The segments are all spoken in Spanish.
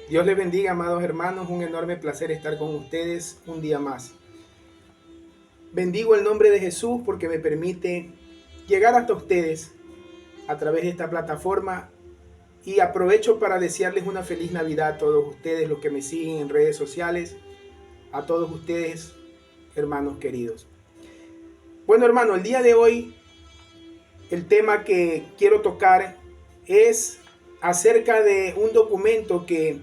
Dios les bendiga, amados hermanos, un enorme placer estar con ustedes un día más. Bendigo el nombre de Jesús porque me permite llegar hasta ustedes a través de esta plataforma y aprovecho para desearles una feliz Navidad a todos ustedes, los que me siguen en redes sociales, a todos ustedes, hermanos queridos. Bueno, hermano, el día de hoy el tema que quiero tocar es acerca de un documento que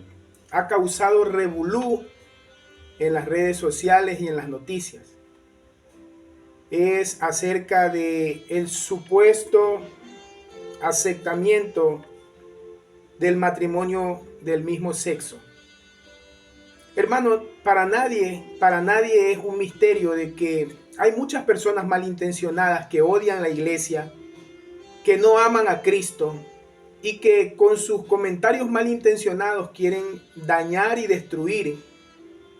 ha causado revolú en las redes sociales y en las noticias. Es acerca de el supuesto aceptamiento del matrimonio del mismo sexo. Hermano, para nadie es un misterio de que hay muchas personas malintencionadas que odian la iglesia, que no aman a Cristo y que con sus comentarios malintencionados quieren dañar y destruir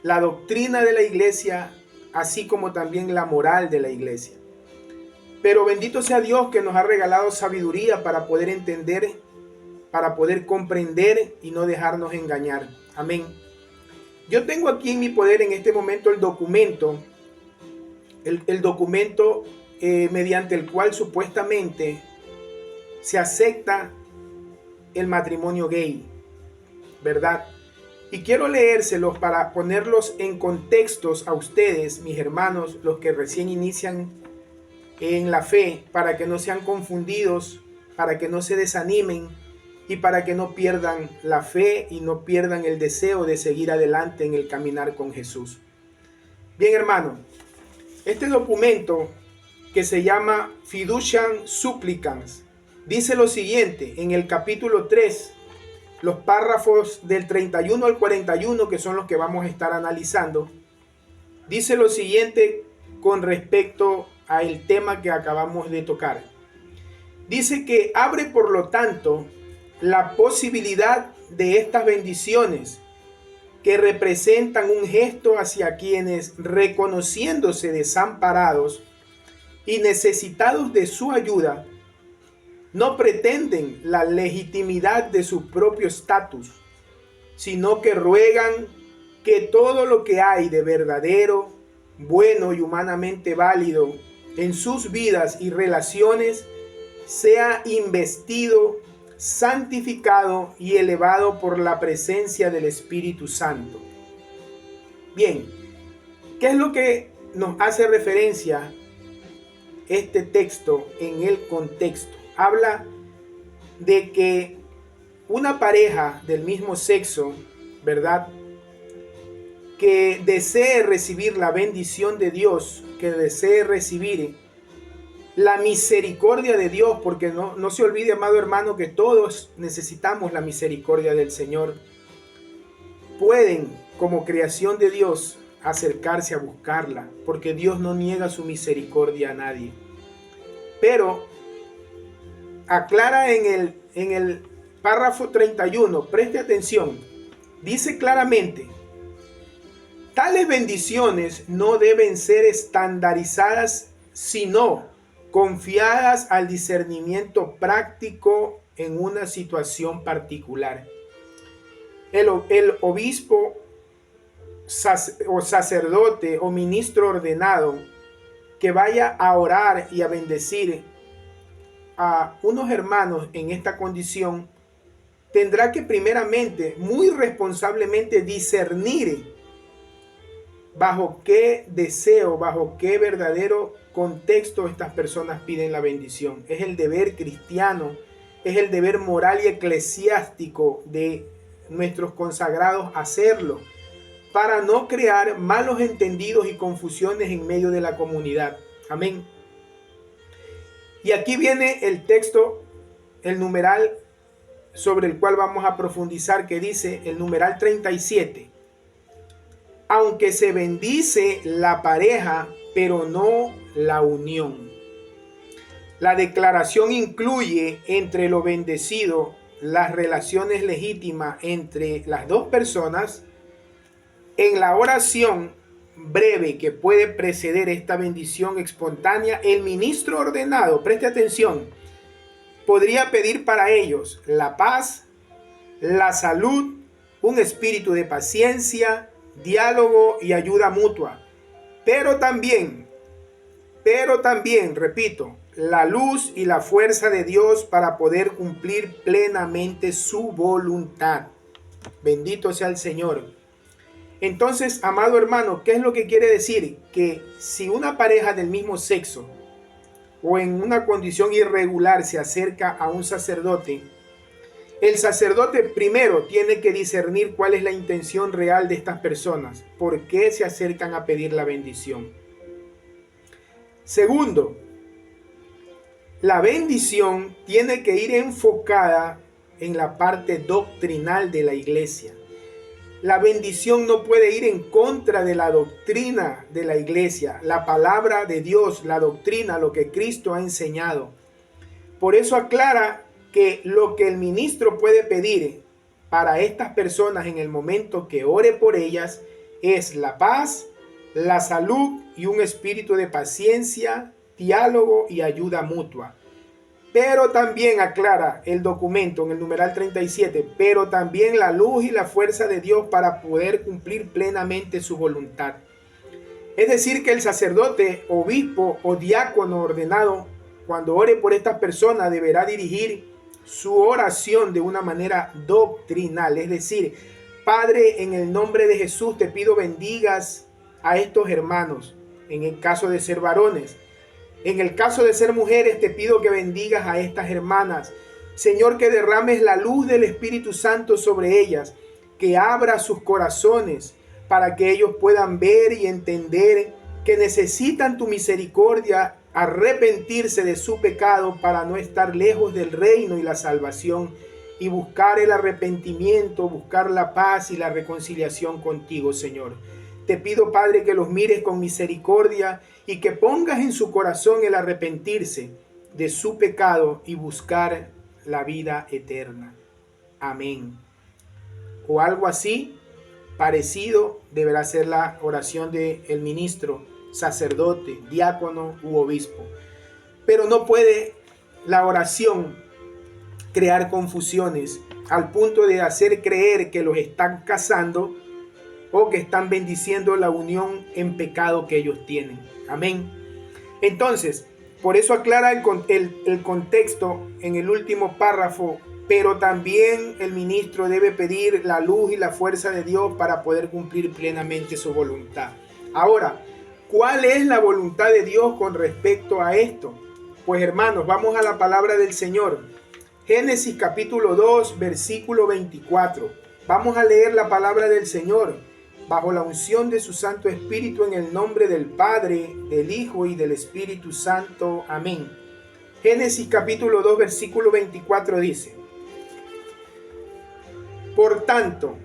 la doctrina de la iglesia, así como también la moral de la iglesia. Pero bendito sea Dios que nos ha regalado sabiduría para poder entender, para poder comprender y no dejarnos engañar. Amén. Yo tengo aquí en mi poder en este momento el documento, mediante el cual supuestamente se acepta el matrimonio gay, ¿verdad? Y quiero leérselos para ponerlos en contextos a ustedes, mis hermanos, los que recién inician en la fe, para que no sean confundidos, para que no se desanimen y para que no pierdan la fe y no pierdan el deseo de seguir adelante en el caminar con Jesús. Bien, hermano, este documento que se llama Fiduciam Supplicans dice lo siguiente en el capítulo 3, los párrafos del 31 al 41, que son los que vamos a estar analizando. Dice lo siguiente con respecto al tema que acabamos de tocar. Dice que abre, por lo tanto, la posibilidad de estas bendiciones que representan un gesto hacia quienes, reconociéndose desamparados y necesitados de su ayuda, no pretenden la legitimidad de su propio estatus, sino que ruegan que todo lo que hay de verdadero, bueno y humanamente válido en sus vidas y relaciones sea investido, santificado y elevado por la presencia del Espíritu Santo. Bien, ¿qué es lo que nos hace referencia este texto en el contexto? Habla de que una pareja del mismo sexo, ¿verdad?, que desee recibir la bendición de Dios, que desee recibir la misericordia de Dios, porque no se olvide, amado hermano, que todos necesitamos la misericordia del Señor, pueden, como creación de Dios, acercarse a buscarla, porque Dios no niega su misericordia a nadie. Pero aclara en el párrafo 31, preste atención, dice claramente: tales bendiciones no deben ser estandarizadas, sino confiadas al discernimiento práctico en una situación particular. El obispo o sacerdote o ministro ordenado que vaya a orar y a bendecir a unos hermanos en esta condición tendrá que primeramente, muy responsablemente, discernir bajo qué deseo, bajo qué verdadero contexto estas personas piden la bendición. Es el deber cristiano, es el deber moral y eclesiástico de nuestros consagrados hacerlo, para no crear malos entendidos y confusiones en medio de la comunidad. Amén. Y aquí viene el texto, el numeral sobre el cual vamos a profundizar, que dice el numeral 37. Aunque se bendice la pareja, pero no la unión. La declaración incluye entre lo bendecido las relaciones legítimas entre las dos personas. En la oración breve que puede preceder esta bendición espontánea, el ministro ordenado, preste atención, podría pedir para ellos la paz, la salud un espíritu de paciencia, diálogo y ayuda mutua. Pero también, repito, la luz y la fuerza de Dios para poder cumplir plenamente su voluntad. Bendito sea el Señor. Entonces, amado hermano, ¿qué es lo que quiere decir? Que si una pareja del mismo sexo o en una condición irregular se acerca a un sacerdote, el sacerdote primero tiene que discernir cuál es la intención real de estas personas, por qué se acercan a pedir la bendición. Segundo, la bendición tiene que ir enfocada en la parte doctrinal de la iglesia. La bendición no puede ir en contra de la doctrina de la iglesia, la palabra de Dios, la doctrina, lo que Cristo ha enseñado. Por eso aclara que lo que el ministro puede pedir para estas personas en el momento que ore por ellas es la paz, la salud y un espíritu de paciencia, diálogo y ayuda mutua. Pero también aclara el documento en el numeral 37, pero también la luz y la fuerza de Dios para poder cumplir plenamente su voluntad. Es decir, que el sacerdote, obispo o diácono ordenado, cuando ore por estas personas, deberá dirigir su oración de una manera doctrinal. Es decir, Padre, en el nombre de Jesús te pido bendigas a estos hermanos, en el caso de ser varones. En el caso de ser mujeres, te pido que bendigas a estas hermanas. Señor, que derrames la luz del Espíritu Santo sobre ellas, que abra sus corazones para que ellos puedan ver y entender que necesitan tu misericordia, arrepentirse de su pecado para no estar lejos del reino y la salvación, y buscar el arrepentimiento, buscar la paz y la reconciliación contigo, Señor. Te pido, Padre, que los mires con misericordia y que pongas en su corazón el arrepentirse de su pecado y buscar la vida eterna. Amén. O algo así, parecido, deberá ser la oración del ministro, sacerdote, diácono u obispo. Pero no puede la oración crear confusiones al punto de hacer creer que los están casando o que están bendiciendo la unión en pecado que ellos tienen. Amén. Entonces, por eso aclara el contexto en el último párrafo, pero también el ministro debe pedir la luz y la fuerza de Dios para poder cumplir plenamente su voluntad. Ahora, ¿cuál es la voluntad de Dios con respecto a esto? Pues hermanos, vamos a la palabra del Señor. Génesis capítulo 2, versículo 24. Vamos a leer la palabra del Señor bajo la unción de su Santo Espíritu, en el nombre del Padre, del Hijo y del Espíritu Santo. Amén. Génesis capítulo 2, versículo 24 dice: Por tanto,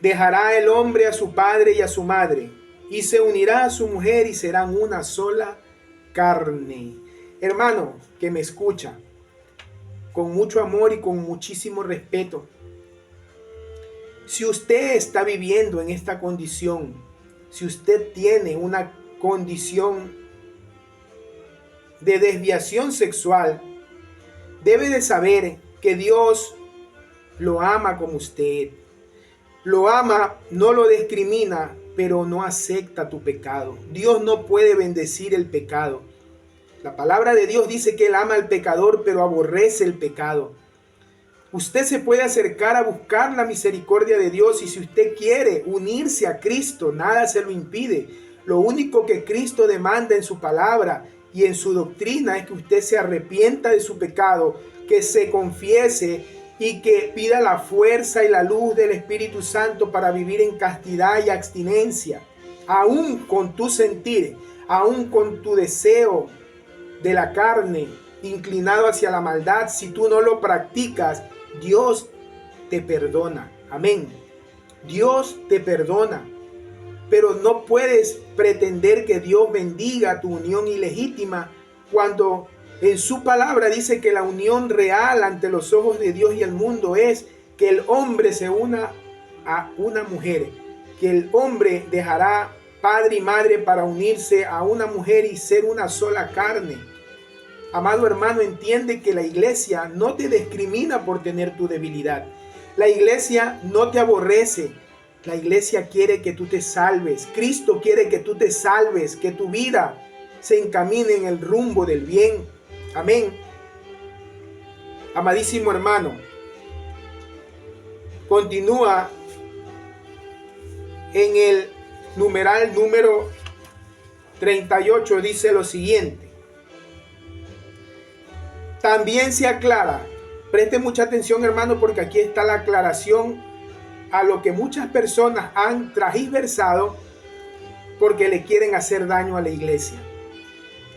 dejará el hombre a su padre y a su madre, y se unirá a su mujer, y serán una sola carne. Hermano que me escucha, con mucho amor y con muchísimo respeto, si usted está viviendo en esta condición, si usted tiene una condición de desviación sexual, debe de saber que Dios lo ama como usted. Lo ama, no lo discrimina, pero no acepta tu pecado. Dios no puede bendecir el pecado. La palabra de Dios dice que Él ama al pecador, pero aborrece el pecado. Usted se puede acercar a buscar la misericordia de Dios, y si usted quiere unirse a Cristo, nada se lo impide. Lo único que Cristo demanda en su palabra y en su doctrina es que usted se arrepienta de su pecado, que se confiese y que pida la fuerza y la luz del Espíritu Santo para vivir en castidad y abstinencia, aún con tu sentir, aún con tu deseo de la carne inclinado hacia la maldad. Si tú no lo practicas, Dios te perdona. Amén. Dios te perdona. Pero no puedes pretender que Dios bendiga tu unión ilegítima cuando en su palabra dice que la unión real ante los ojos de Dios y el mundo es que el hombre se una a una mujer, que el hombre dejará padre y madre para unirse a una mujer y ser una sola carne. Amado hermano, entiende que la iglesia no te discrimina por tener tu debilidad. La iglesia no te aborrece. La iglesia quiere que tú te salves. Cristo quiere que tú te salves, que tu vida se encamine en el rumbo del bien. Amén. Amadísimo hermano, continúa en el numeral número 38, dice lo siguiente. También se aclara, preste mucha atención hermano, porque aquí está la aclaración a lo que muchas personas han transversado porque le quieren hacer daño a la iglesia.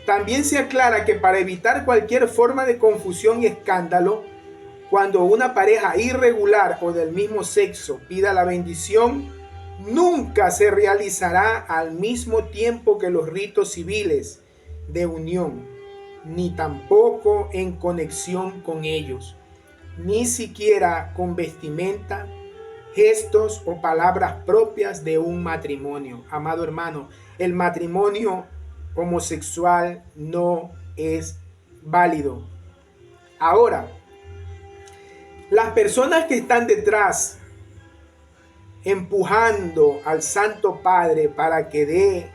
También se aclara que para evitar cualquier forma de confusión y escándalo, cuando una pareja irregular o del mismo sexo pida la bendición, nunca se realizará al mismo tiempo que los ritos civiles de unión, ni tampoco en conexión con ellos, ni siquiera con vestimenta, gestos o palabras propias de un matrimonio. Amado hermano, el matrimonio homosexual no es válido. Ahora, las personas que están detrás empujando al Santo Padre para que dé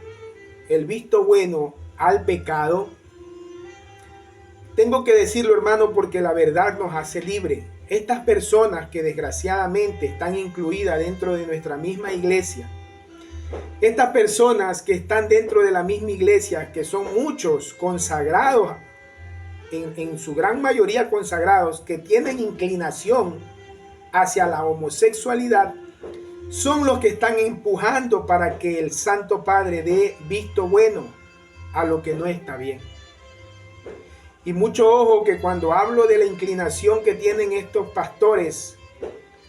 el visto bueno al pecado, tengo que decirlo hermano, porque la verdad nos hace libre. Estas personas que desgraciadamente están incluidas dentro de nuestra misma iglesia, estas personas que están dentro de la misma iglesia, que son muchos consagrados, en su gran mayoría consagrados, que tienen inclinación hacia la homosexualidad, son los que están empujando para que el Santo Padre dé visto bueno a lo que no está bien. Y mucho ojo que cuando hablo de la inclinación que tienen estos pastores,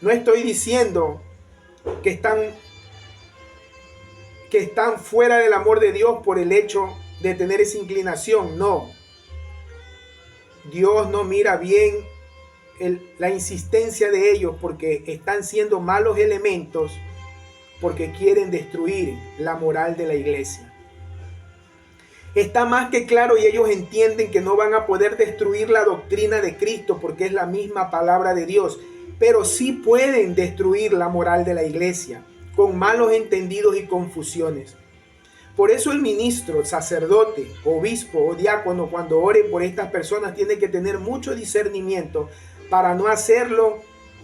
no estoy diciendo que están fuera del amor de Dios por el hecho de tener esa inclinación. No. Dios no mira bien la insistencia de ellos, porque están siendo malos elementos, porque quieren destruir la moral de la iglesia. Está más que claro, y ellos entienden que no van a poder destruir la doctrina de Cristo, porque es la misma palabra de Dios, pero sí pueden destruir la moral de la iglesia con malos entendidos y confusiones. Por eso el ministro, sacerdote, obispo o diácono, cuando ore por estas personas, tiene que tener mucho discernimiento para no hacerlo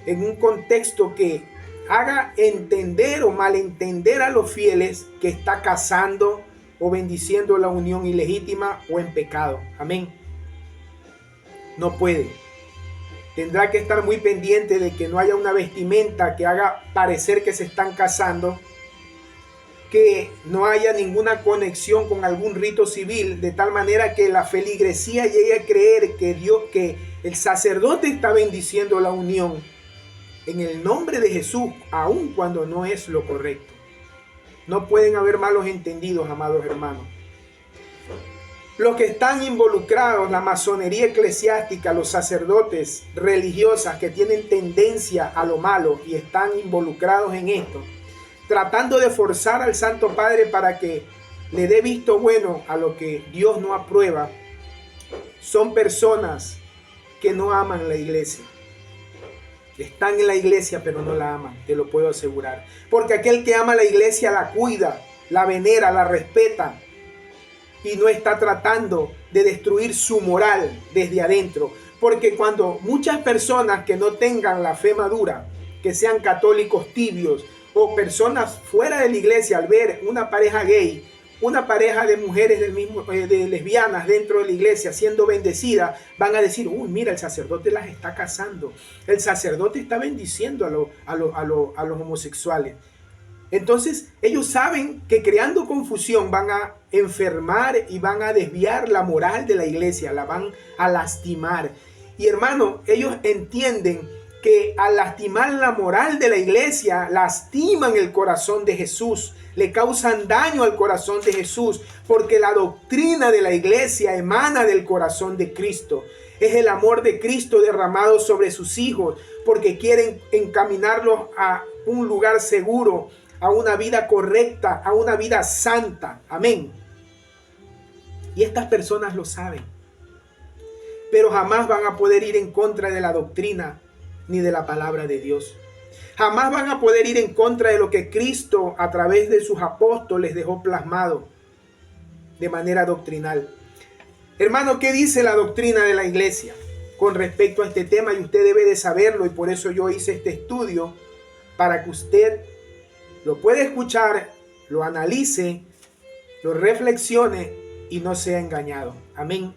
en un contexto que haga entender o malentender a los fieles que está casando o bendiciendo la unión ilegítima o en pecado. Amén. No puede. Tendrá que estar muy pendiente de que no haya una vestimenta que haga parecer que se están casando, que no haya ninguna conexión con algún rito civil, de tal manera que la feligresía llegue a creer que el sacerdote está bendiciendo la unión en el nombre de Jesús, aun cuando no es lo correcto. No pueden haber malos entendidos, amados hermanos. Los que están involucrados, la masonería eclesiástica, los sacerdotes religiosas que tienen tendencia a lo malo y están involucrados en esto, tratando de forzar al Santo Padre para que le dé visto bueno a lo que Dios no aprueba, son personas que no aman la iglesia. Están en la iglesia pero no la aman, te lo puedo asegurar. Porque aquel que ama la iglesia la cuida, la venera, la respeta y no está tratando de destruir su moral desde adentro. Porque cuando muchas personas que no tengan la fe madura, que sean católicos tibios o personas fuera de la iglesia, al ver una pareja gay, una pareja de mujeres de lesbianas dentro de la iglesia siendo bendecida, van a decir: uy, mira, el sacerdote las está casando, el sacerdote está bendiciendo a los homosexuales. Entonces ellos saben que creando confusión van a enfermar y van a desviar la moral de la iglesia, la van a lastimar. Y hermano, ellos entienden que al lastimar la moral de la iglesia, lastiman el corazón de Jesús, le causan daño al corazón de Jesús, porque la doctrina de la iglesia emana del corazón de Cristo. Es el amor de Cristo derramado sobre sus hijos, porque quieren encaminarlos a un lugar seguro, a una vida correcta, a una vida santa. Amén. Y estas personas lo saben, pero jamás van a poder ir en contra de la doctrina ni de la palabra de Dios. Jamás van a poder ir en contra de lo que Cristo a través de sus apóstoles dejó plasmado de manera doctrinal. Hermano, ¿qué dice la doctrina de la iglesia con respecto a este tema? Y usted debe de saberlo, y por eso yo hice este estudio, para que usted lo pueda escuchar, lo analice, lo reflexione y no sea engañado. Amén.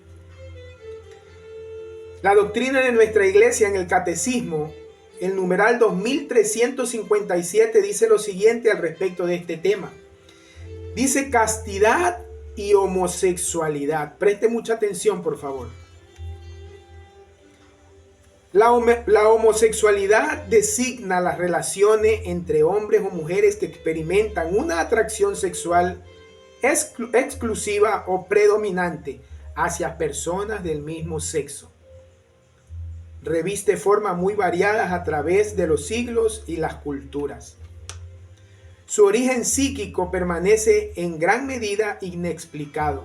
La doctrina de nuestra iglesia en el catecismo, el numeral 2357, dice lo siguiente al respecto de este tema. Dice: castidad y homosexualidad. Preste mucha atención, por favor. La homosexualidad designa las relaciones entre hombres o mujeres que experimentan una atracción sexual exclusiva o predominante hacia personas del mismo sexo. Reviste formas muy variadas a través de los siglos y las culturas. Su origen psíquico permanece en gran medida inexplicado,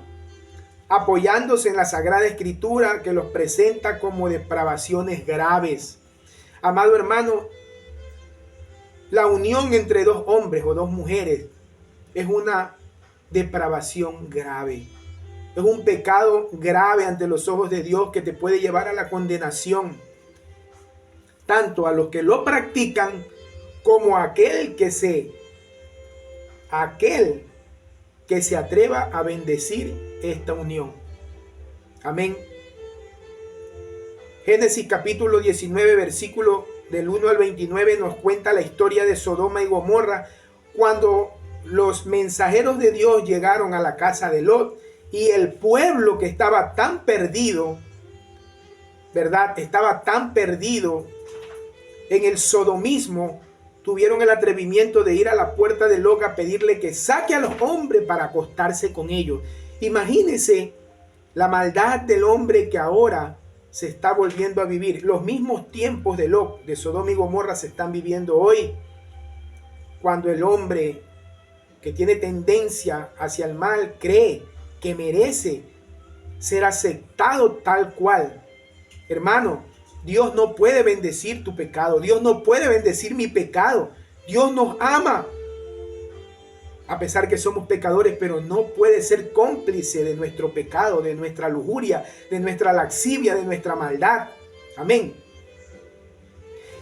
apoyándose en la Sagrada Escritura, que los presenta como depravaciones graves. Amado hermano, la unión entre dos hombres o dos mujeres es una depravación grave. Es un pecado grave ante los ojos de Dios que te puede llevar a la condenación, tanto a los que lo practican como a aquel que se atreva a bendecir esta unión. Amén. Génesis capítulo 19, versículo del 1 al 29 nos cuenta la historia de Sodoma y Gomorra, cuando los mensajeros de Dios llegaron a la casa de Lot, y el pueblo que estaba tan perdido, ¿verdad? Estaba tan perdido en el sodomismo, tuvieron el atrevimiento de ir a la puerta de Lot a pedirle que saque a los hombres para acostarse con ellos. Imagínense la maldad del hombre que ahora se está volviendo a vivir. Los mismos tiempos de Lot, de Sodoma y Gomorra, se están viviendo hoy, cuando el hombre que tiene tendencia hacia el mal cree que merece ser aceptado tal cual. Hermano, Dios no puede bendecir tu pecado. Dios no puede bendecir mi pecado. Dios nos ama, a pesar que somos pecadores, pero no puede ser cómplice de nuestro pecado, de nuestra lujuria, de nuestra laxivia, de nuestra maldad. Amén.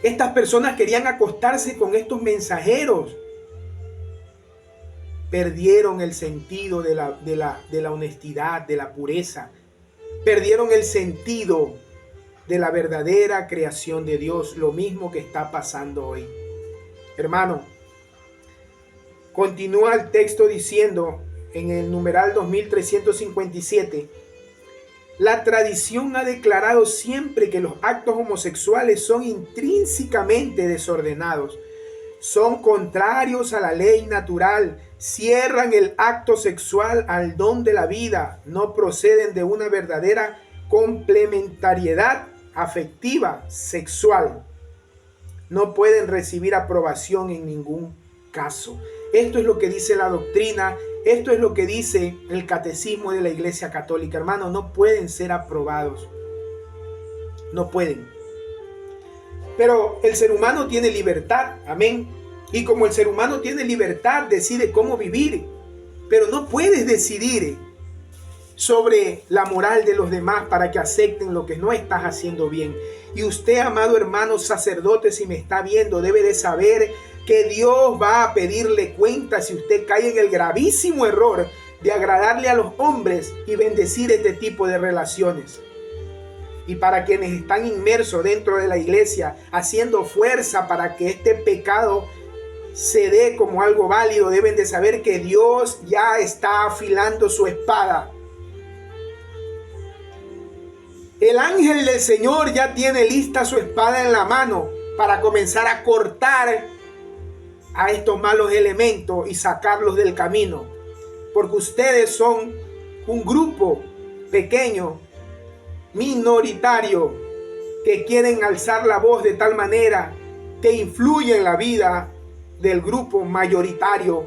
Estas personas querían acostarse con estos mensajeros. Perdieron el sentido de la honestidad, de la pureza. Perdieron el sentido de la verdadera creación de Dios. Lo mismo que está pasando hoy. Hermano, continúa el texto diciendo en el numeral 2357: la tradición ha declarado siempre que los actos homosexuales son intrínsecamente desordenados, son contrarios a la ley natural, cierran el acto sexual al don de la vida, no proceden de una verdadera complementariedad afectiva sexual, no pueden recibir aprobación en ningún caso. Esto es lo que dice la doctrina, esto es lo que dice el catecismo de la Iglesia Católica. Hermano, no pueden ser aprobados, no pueden. Pero el ser humano tiene libertad, amén. Y como el ser humano tiene libertad, decide cómo vivir. Pero no puedes decidir sobre la moral de los demás para que acepten lo que no estás haciendo bien. Y usted, amado hermano sacerdote, si me está viendo, debe de saber que Dios va a pedirle cuenta si usted cae en el gravísimo error de agradarle a los hombres y bendecir este tipo de relaciones. Y para quienes están inmersos dentro de la iglesia, haciendo fuerza para que este pecado se dé como algo válido, deben de saber que Dios ya está afilando su espada. El ángel del Señor ya tiene lista su espada en la mano para comenzar a cortar a estos malos elementos y sacarlos del camino. Porque ustedes son un grupo pequeño, minoritario, que quieren alzar la voz de tal manera que influye en la vida del grupo mayoritario,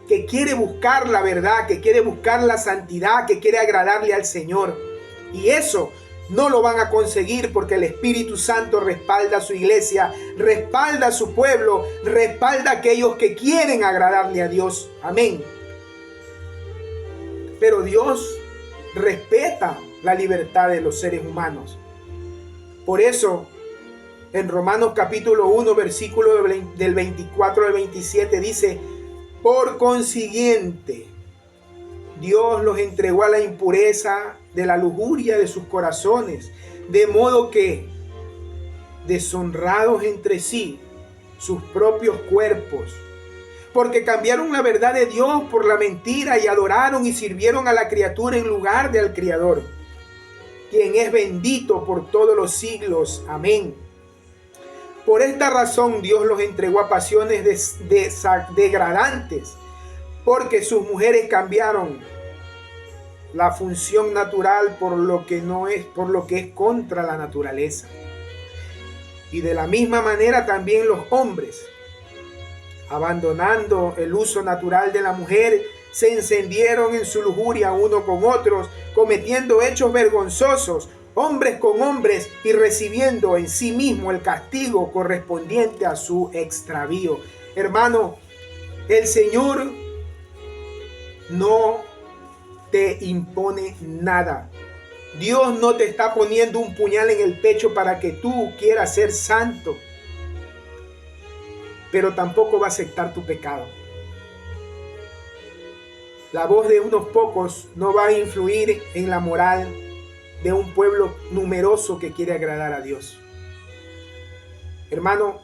que quiere buscar la verdad, que quiere buscar la santidad, que quiere agradarle al Señor. Y eso no lo van a conseguir, porque el Espíritu Santo respalda a su iglesia, respalda a su pueblo, respalda a aquellos que quieren agradarle a Dios. Amén. Pero Dios respeta la libertad de los seres humanos. Por eso, en Romanos capítulo 1, versículo del 24 al 27 dice: por consiguiente, Dios los entregó a la impureza de la lujuria de sus corazones, de modo que, deshonrados entre sí, sus propios cuerpos, porque cambiaron la verdad de Dios por la mentira y adoraron y sirvieron a la criatura en lugar del Criador, quien es bendito por todos los siglos. Amén. Por esta razón Dios los entregó a pasiones degradantes, porque sus mujeres cambiaron la función natural por lo que es contra la naturaleza. Y de la misma manera también los hombres, abandonando el uso natural de la mujer, se encendieron en su lujuria uno con otros, cometiendo hechos vergonzosos, hombres con hombres, y recibiendo en sí mismo el castigo correspondiente a su extravío. Hermano, el Señor no te impone nada. Dios no te está poniendo un puñal en el pecho para que tú quieras ser santo, pero tampoco va a aceptar tu pecado. La voz de unos pocos no va a influir en la moral de un pueblo numeroso que quiere agradar a Dios. Hermano,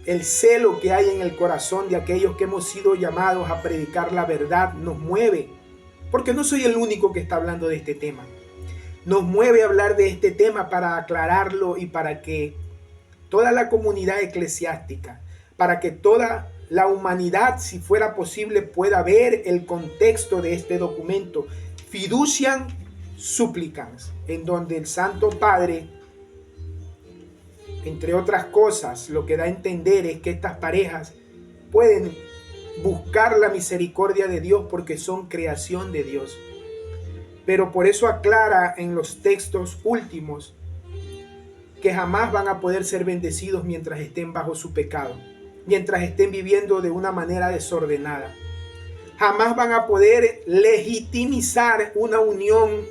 el celo que hay en el corazón de aquellos que hemos sido llamados a predicar la verdad nos mueve, porque no soy el único que está hablando de este tema. Nos mueve a hablar de este tema para aclararlo y para que toda la comunidad eclesiástica, para que toda la humanidad, si fuera posible, pueda ver el contexto de este documento. Fiduciam supplicans, en donde el Santo Padre, entre otras cosas, lo que da a entender es que estas parejas pueden buscar la misericordia de Dios porque son creación de Dios. Pero por eso aclara en los textos últimos que jamás van a poder ser bendecidos mientras estén bajo su pecado, mientras estén viviendo de una manera desordenada. Jamás van a poder legitimizar una unión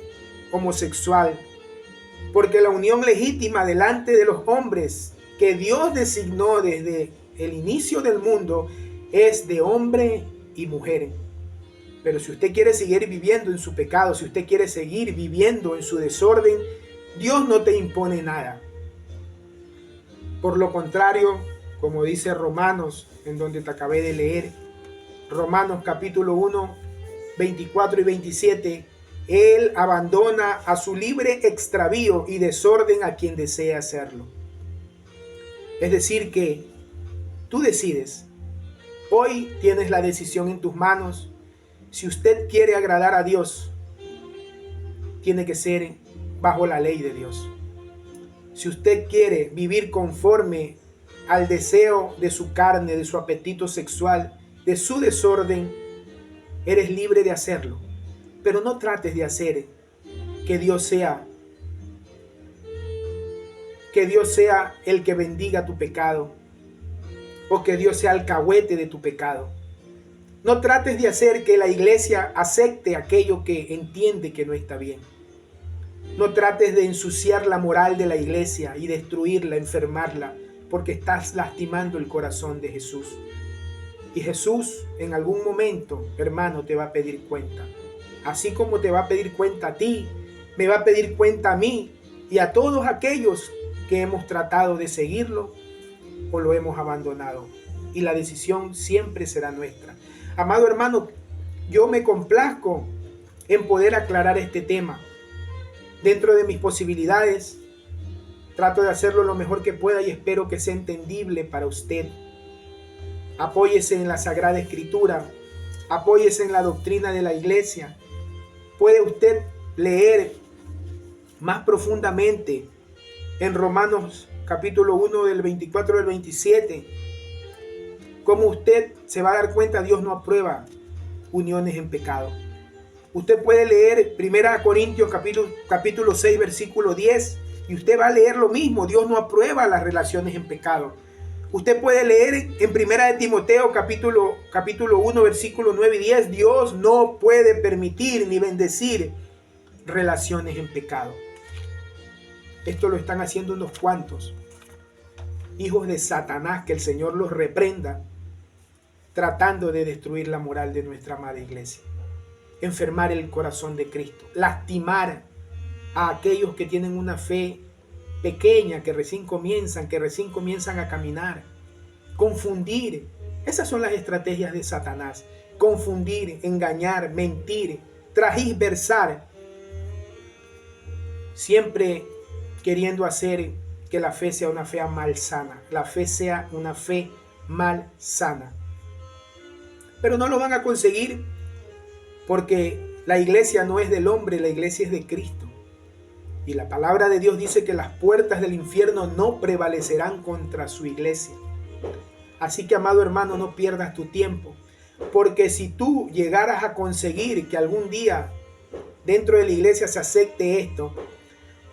homosexual, porque la unión legítima delante de los hombres que Dios designó desde el inicio del mundo es de hombre y mujer. Pero si usted quiere seguir viviendo en su pecado, si usted quiere seguir viviendo en su desorden, Dios no te impone nada. Por lo contrario, como dice Romanos, en donde te acabé de leer, Romanos capítulo 1, 24 y 27, Él abandona a su libre extravío y desorden a quien desea hacerlo. Es decir que tú decides. Hoy tienes la decisión en tus manos. Si usted quiere agradar a Dios, tiene que ser bajo la ley de Dios. Si usted quiere vivir conforme al deseo de su carne, de su apetito sexual, de su desorden, eres libre de hacerlo. Pero no trates de hacer que Dios sea el que bendiga tu pecado, o que Dios sea alcahuete de tu pecado. No trates de hacer que la iglesia acepte aquello que entiende que no está bien. No trates de ensuciar la moral de la iglesia y destruirla, enfermarla, porque estás lastimando el corazón de Jesús. Y Jesús en algún momento, hermano, te va a pedir cuenta. Así como te va a pedir cuenta a ti, me va a pedir cuenta a mí y a todos aquellos que hemos tratado de seguirlo o lo hemos abandonado. Y la decisión siempre será nuestra. Amado hermano, yo me complazco en poder aclarar este tema. Dentro de mis posibilidades, trato de hacerlo lo mejor que pueda y espero que sea entendible para usted. Apóyese en la Sagrada Escritura, apóyese en la doctrina de la iglesia. Puede usted leer más profundamente en Romanos capítulo 1 del 24 al 27. Como usted se va a dar cuenta, Dios no aprueba uniones en pecado. Usted puede leer 1 Corintios capítulo 6, versículo 10, y usted va a leer lo mismo. Dios no aprueba las relaciones en pecado. Usted puede leer en 1 Timoteo capítulo 1, versículo 9 y 10. Dios no puede permitir ni bendecir relaciones en pecado. Esto lo están haciendo unos cuantos hijos de Satanás, que el Señor los reprenda, tratando de destruir la moral de nuestra amada iglesia, enfermar el corazón de Cristo, lastimar a aquellos que tienen una fe pequeña, que recién comienzan a caminar, confundir. Esas son las estrategias de Satanás: confundir, engañar, mentir, transversar, siempre queriendo hacer que la fe sea una fe malsana, la fe sea una fe malsana. Pero no lo van a conseguir, porque la iglesia no es del hombre, la iglesia es de Cristo. Y la palabra de Dios dice que las puertas del infierno no prevalecerán contra su iglesia. Así que, amado hermano, no pierdas tu tiempo, porque si tú llegaras a conseguir que algún día dentro de la iglesia se acepte esto,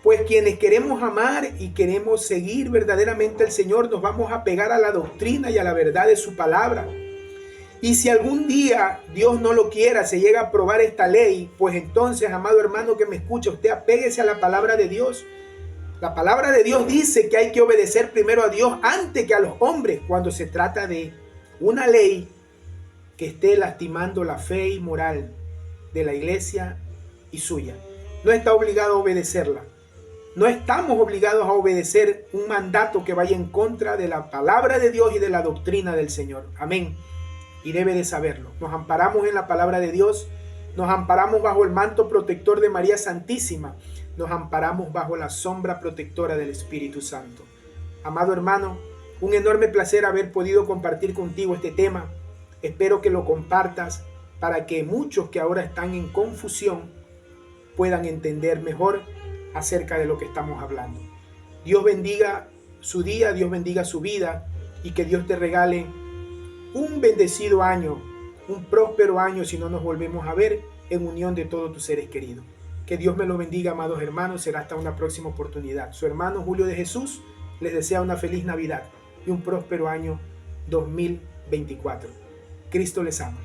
pues quienes queremos amar y queremos seguir verdaderamente al Señor, nos vamos a pegar a la doctrina y a la verdad de su palabra. Y si algún día, Dios no lo quiera, se llega a aprobar esta ley, pues entonces, amado hermano que me escucha, usted apéguese a la palabra de Dios. La palabra de Dios dice que hay que obedecer primero a Dios antes que a los hombres, cuando se trata de una ley que esté lastimando la fe y moral de la iglesia y suya. No está obligado a obedecerla. No estamos obligados a obedecer un mandato que vaya en contra de la palabra de Dios y de la doctrina del Señor. Amén. Y debe de saberlo. Nos amparamos en la palabra de Dios. Nos amparamos bajo el manto protector de María Santísima. Nos amparamos bajo la sombra protectora del Espíritu Santo. Amado hermano, un enorme placer haber podido compartir contigo este tema. Espero que lo compartas para que muchos que ahora están en confusión puedan entender mejor acerca de lo que estamos hablando. Dios bendiga su día, Dios bendiga su vida, y que Dios te regale un bendecido año, un próspero año si no nos volvemos a ver, en unión de todos tus seres queridos. Que Dios me los bendiga, amados hermanos. Será hasta una próxima oportunidad. Su hermano Julio de Jesús les desea una feliz Navidad y un próspero año 2024. Cristo les ama.